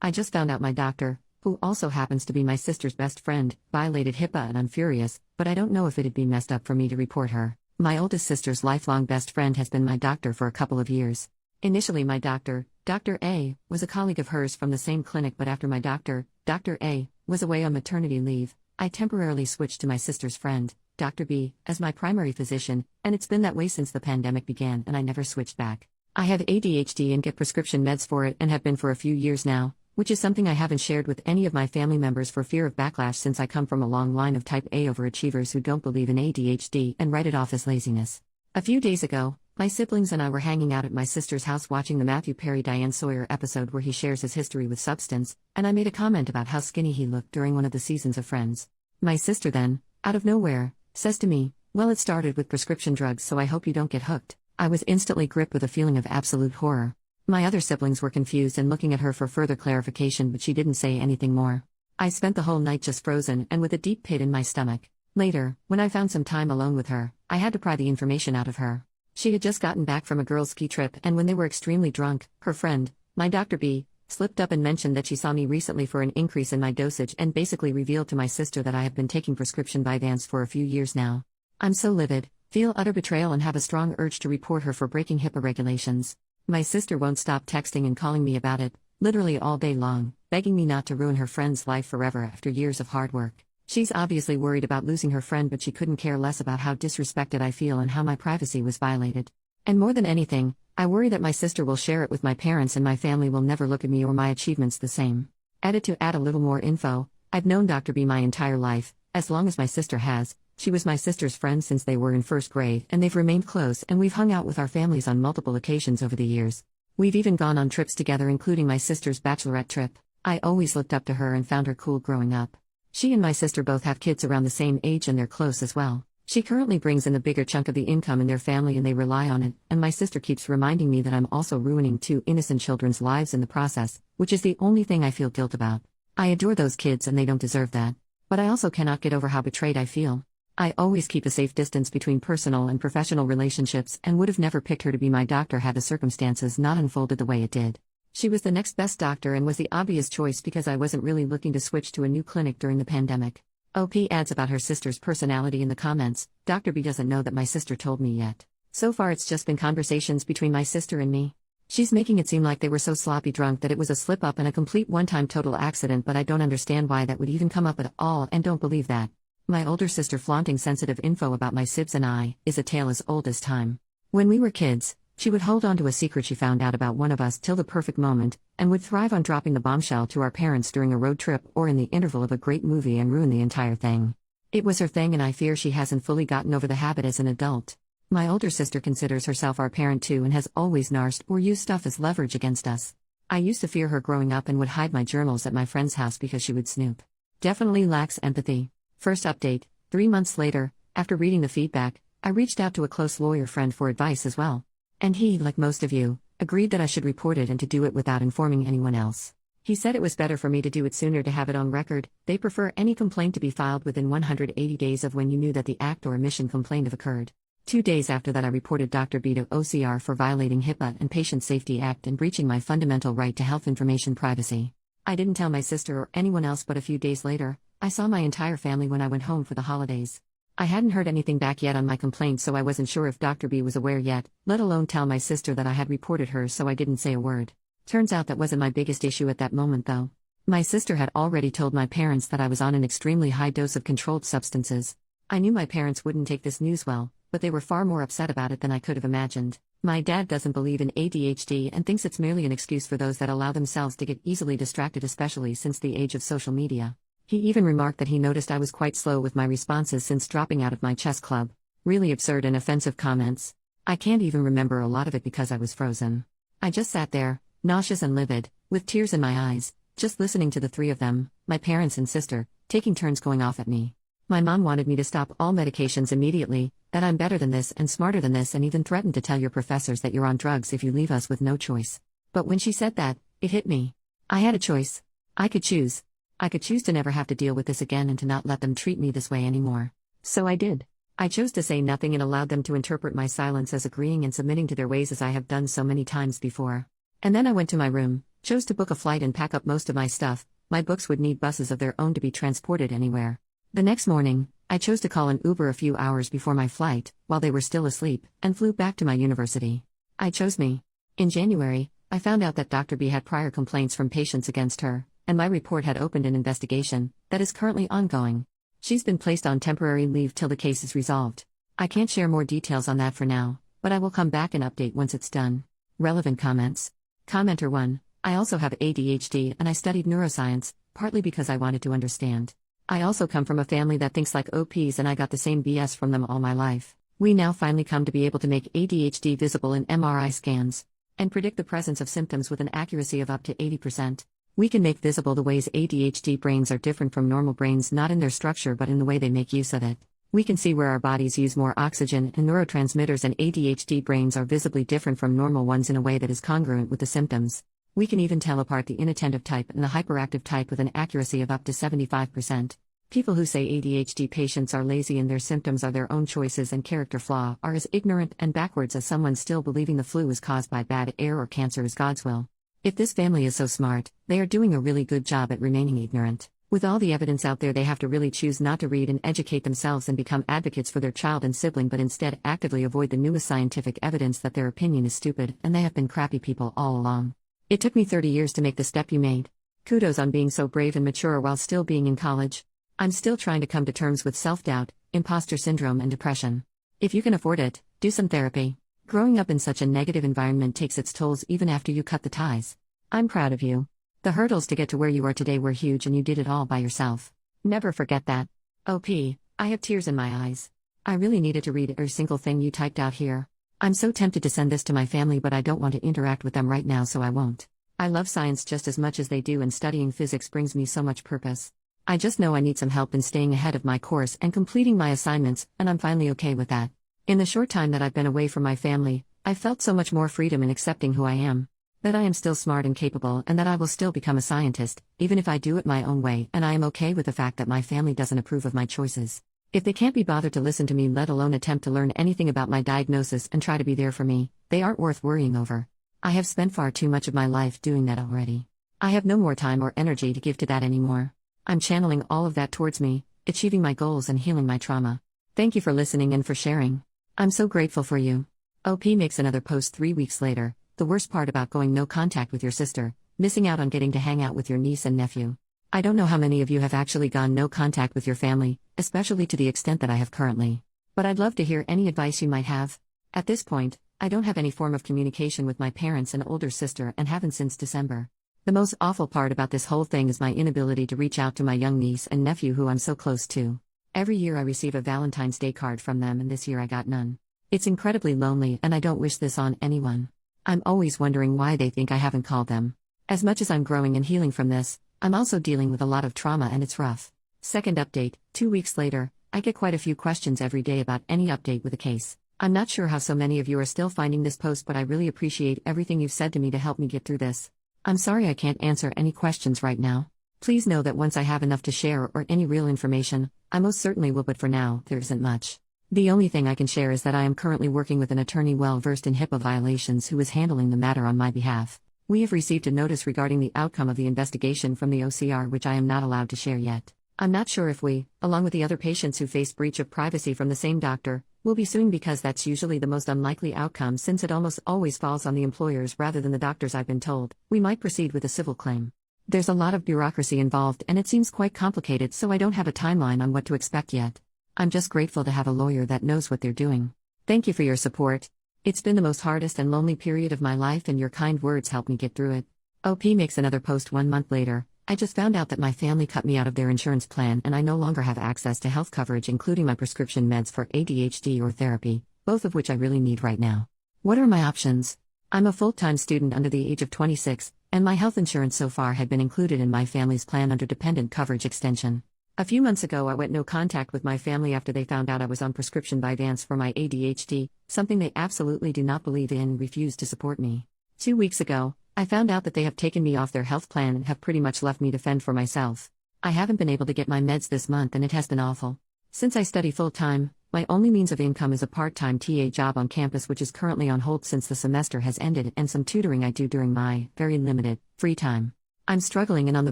I just found out my doctor, who also happens to be my sister's best friend, violated HIPAA and I'm furious, but I don't know if it'd be messed up for me to report her. My oldest sister's lifelong best friend has been my doctor for a couple of years. Initially my doctor, Dr. A, was a colleague of hers from the same clinic, but after my doctor, Dr. A, was away on maternity leave, I temporarily switched to my sister's friend, Dr. B, as my primary physician, and it's been that way since the pandemic began and I never switched back. I have ADHD and get prescription meds for it and have been for a few years now, which is something I haven't shared with any of my family members for fear of backlash since I come from a long line of type A overachievers who don't believe in ADHD and write it off as laziness. A few days ago, my siblings and I were hanging out at my sister's house watching the Matthew Perry Diane Sawyer episode where he shares his history with substance, and I made a comment about how skinny he looked during one of the seasons of Friends. My sister then, out of nowhere, says to me, "Well, it started with prescription drugs, so I hope you don't get hooked." I was instantly gripped with a feeling of absolute horror. My other siblings were confused and looking at her for further clarification, but she didn't say anything more. I spent the whole night just frozen and with a deep pit in my stomach. Later, when I found some time alone with her, I had to pry the information out of her. She had just gotten back from a girls' ski trip, and when they were extremely drunk, her friend, my Dr. B, slipped up and mentioned that she saw me recently for an increase in my dosage and basically revealed to my sister that I have been taking prescription Vyvanse for a few years now. I'm so livid, feel utter betrayal and have a strong urge to report her for breaking HIPAA regulations. My sister won't stop texting and calling me about it, literally all day long, begging me not to ruin her friend's life forever after years of hard work. She's obviously worried about losing her friend, but she couldn't care less about how disrespected I feel and how my privacy was violated. And more than anything, I worry that my sister will share it with my parents and my family will never look at me or my achievements the same. To add a little more info, I've known Dr. B my entire life, as long as my sister has. She was my sister's friend since they were in first grade, and they've remained close, and we've hung out with our families on multiple occasions over the years. We've even gone on trips together, including my sister's bachelorette trip. I always looked up to her and found her cool growing up. She and my sister both have kids around the same age and they're close as well. She currently brings in a bigger chunk of the income in their family and they rely on it, and my sister keeps reminding me that I'm also ruining 2 innocent children's lives in the process, which is the only thing I feel guilt about. I adore those kids and they don't deserve that. But I also cannot get over how betrayed I feel. I always keep a safe distance between personal and professional relationships and would have never picked her to be my doctor had the circumstances not unfolded the way it did. She was the next best doctor and was the obvious choice because I wasn't really looking to switch to a new clinic during the pandemic. OP adds about her sister's personality in the comments, Dr. B doesn't know that my sister told me yet. So far it's just been conversations between my sister and me. She's making it seem like they were so sloppy drunk that it was a slip-up and a complete one-time total accident, but I don't understand why that would even come up at all and don't believe that. My older sister flaunting sensitive info about my sibs and I is a tale as old as time. When we were kids, she would hold on to a secret she found out about one of us till the perfect moment, and would thrive on dropping the bombshell to our parents during a road trip or in the interval of a great movie and ruin the entire thing. It was her thing and I fear she hasn't fully gotten over the habit as an adult. My older sister considers herself our parent too and has always narsed or used stuff as leverage against us. I used to fear her growing up and would hide my journals at my friend's house because she would snoop. Definitely lacks empathy. First update, 3 months later, after reading the feedback, I reached out to a close lawyer friend for advice as well. And he, like most of you, agreed that I should report it and to do it without informing anyone else. He said it was better for me to do it sooner to have it on record. They prefer any complaint to be filed within 180 days of when you knew that the act or omission complained of occurred. 2 days after that I reported Dr. B to OCR for violating HIPAA and Patient Safety Act and breaching my fundamental right to health information privacy. I didn't tell my sister or anyone else, but a few days later, I saw my entire family when I went home for the holidays. I hadn't heard anything back yet on my complaint, so I wasn't sure if Dr. B was aware yet, let alone tell my sister that I had reported her, so I didn't say a word. Turns out that wasn't my biggest issue at that moment though. My sister had already told my parents that I was on an extremely high dose of controlled substances. I knew my parents wouldn't take this news well, but they were far more upset about it than I could have imagined. My dad doesn't believe in ADHD and thinks it's merely an excuse for those that allow themselves to get easily distracted, especially since the age of social media. He even remarked that he noticed I was quite slow with my responses since dropping out of my chess club. Really absurd and offensive comments. I can't even remember a lot of it because I was frozen. I just sat there, nauseous and livid, with tears in my eyes, just listening to the 3 of them, my parents and sister, taking turns going off at me. My mom wanted me to stop all medications immediately, that I'm better than this and smarter than this, and even threatened to tell your professors that you're on drugs if you leave us with no choice. But when she said that, it hit me. I had a choice. I could choose. I could choose to never have to deal with this again and to not let them treat me this way anymore. So I did. I chose to say nothing and allowed them to interpret my silence as agreeing and submitting to their ways, as I have done so many times before. And then I went to my room, Chose to book a flight and pack up most of my stuff. My books would need buses of their own to be transported anywhere. The next morning, I chose to call an Uber a few hours before my flight, while they were still asleep, and flew back to my university. I chose me. In January, I found out that Dr. B had prior complaints from patients against her, and my report had opened an investigation that is currently ongoing. She's been placed on temporary leave till the case is resolved. I can't share more details on that for now, but I will come back and update once it's done. Relevant comments. Commenter 1. I also have ADHD and I studied neuroscience, partly because I wanted to understand. I also come from a family that thinks like OPs and I got the same BS from them all my life. We now finally come to be able to make ADHD visible in MRI scans and predict the presence of symptoms with an accuracy of up to 80%. We can make visible the ways ADHD brains are different from normal brains, not in their structure but in the way they make use of it. We can see where our bodies use more oxygen and neurotransmitters, and ADHD brains are visibly different from normal ones in a way that is congruent with the symptoms. We can even tell apart the inattentive type and the hyperactive type with an accuracy of up to 75%. People who say ADHD patients are lazy and their symptoms are their own choices and character flaw are as ignorant and backwards as someone still believing the flu is caused by bad air or cancer is God's will. If this family is so smart, they are doing a really good job at remaining ignorant. With all the evidence out there, they have to really choose not to read and educate themselves and become advocates for their child and sibling, but instead actively avoid the newest scientific evidence that their opinion is stupid and they have been crappy people all along. It took me 30 years to make the step you made. Kudos on being so brave and mature while still being in college. I'm still trying to come to terms with self-doubt, imposter syndrome and depression. If you can afford it, do some therapy. Growing up in such a negative environment takes its tolls even after you cut the ties. I'm proud of you. The hurdles to get to where you are today were huge and you did it all by yourself. Never forget that. OP, I have tears in my eyes. I really needed to read every single thing you typed out here. I'm so tempted to send this to my family, but I don't want to interact with them right now, so I won't. I love science just as much as they do, and studying physics brings me so much purpose. I just know I need some help in staying ahead of my course and completing my assignments, and I'm finally okay with that. In the short time that I've been away from my family, I've felt so much more freedom in accepting who I am. That I am still smart and capable, and that I will still become a scientist, even if I do it my own way, and I am okay with the fact that my family doesn't approve of my choices. If they can't be bothered to listen to me, let alone attempt to learn anything about my diagnosis and try to be there for me, they aren't worth worrying over. I have spent far too much of my life doing that already. I have no more time or energy to give to that anymore. I'm channeling all of that towards me, achieving my goals and healing my trauma. Thank you for listening and for sharing. I'm so grateful for you. OP makes another post 3 weeks later. The worst part about going no contact with your sister, missing out on getting to hang out with your niece and nephew. I don't know how many of you have actually gone no contact with your family, especially to the extent that I have currently. But I'd love to hear any advice you might have. At this point, I don't have any form of communication with my parents and older sister and haven't since December. The most awful part about this whole thing is my inability to reach out to my young niece and nephew who I'm so close to. Every year I receive a Valentine's Day card from them, and this year I got none. It's incredibly lonely and I don't wish this on anyone. I'm always wondering why they think I haven't called them. As much as I'm growing and healing from this, I'm also dealing with a lot of trauma and it's rough. Second update, 2 weeks later, I get quite a few questions every day about any update with a case. I'm not sure how so many of you are still finding this post, but I really appreciate everything you've said to me to help me get through this. I'm sorry I can't answer any questions right now. Please know that once I have enough to share or any real information, I most certainly will, but for now, there isn't much. The only thing I can share is that I am currently working with an attorney well versed in HIPAA violations who is handling the matter on my behalf. We have received a notice regarding the outcome of the investigation from the OCR, which I am not allowed to share yet. I'm not sure if we, along with the other patients who face breach of privacy from the same doctor, will be suing, because that's usually the most unlikely outcome since it almost always falls on the employers rather than the doctors. I've been told we might proceed with a civil claim. There's a lot of bureaucracy involved and it seems quite complicated, so I don't have a timeline on what to expect yet. I'm just grateful to have a lawyer that knows what they're doing. Thank you for your support. It's been the most hardest and lonely period of my life, and your kind words helped me get through it. OP makes another post 1 month later. I just found out that my family cut me out of their insurance plan and I no longer have access to health coverage, including my prescription meds for ADHD or therapy, both of which I really need right now. What are my options? I'm a full-time student under the age of 26, and my health insurance so far had been included in my family's plan under dependent coverage extension. A few months ago I went no contact with my family after they found out I was on prescription Vyvanse for my ADHD, something they absolutely do not believe in and refused to support me. 2 weeks ago, I found out that they have taken me off their health plan and have pretty much left me to fend for myself. I haven't been able to get my meds this month and it has been awful. Since I study full-time, my only means of income is a part-time TA job on campus, which is currently on hold since the semester has ended, and some tutoring I do during my, very limited, Free time. I'm struggling and on the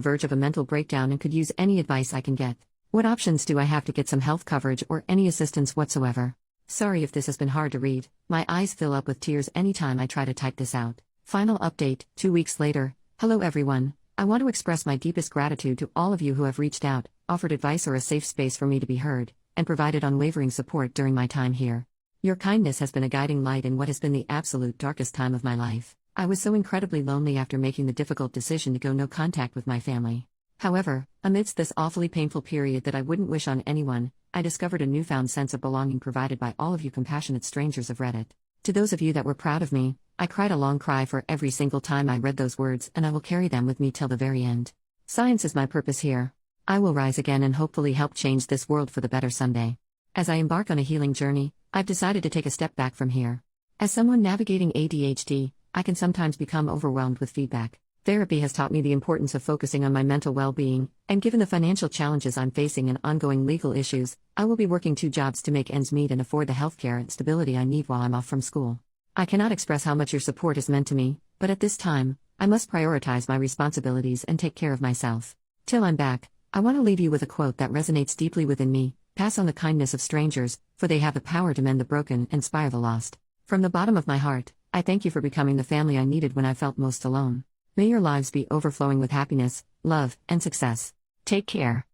verge of a mental breakdown and could use any advice I can get. What options do I have to get some health coverage or any assistance whatsoever? Sorry if this has been hard to read, my eyes fill up with tears anytime I try to type this out. Final update, 2 weeks later. Hello everyone. I want to express my deepest gratitude to all of you who have reached out, offered advice or a safe space for me to be heard, and provided unwavering support during my time here. Your kindness has been a guiding light in what has been the absolute darkest time of my life. I was so incredibly lonely after making the difficult decision to go no contact with my family. However, amidst this awfully painful period that I wouldn't wish on anyone, I discovered a newfound sense of belonging provided by all of you compassionate strangers of Reddit. To those of you that were proud of me, I cried a long cry for every single time I read those words, and I will carry them with me till the very end. Science is my purpose here. I will rise again and hopefully help change this world for the better someday. As I embark on a healing journey, I've decided to take a step back from here. As someone navigating ADHD, I can sometimes become overwhelmed with feedback. Therapy has taught me the importance of focusing on my mental well-being, and given the financial challenges I'm facing and ongoing legal issues, I will be working 2 jobs to make ends meet and afford the healthcare and stability I need while I'm off from school. I cannot express how much your support has meant to me, but at this time, I must prioritize my responsibilities and take care of myself. Till I'm back, I want to leave you with a quote that resonates deeply within me: pass on the kindness of strangers, for they have the power to mend the broken and inspire the lost. From the bottom of my heart, I thank you for becoming the family I needed when I felt most alone. May your lives be overflowing with happiness, love, and success. Take care.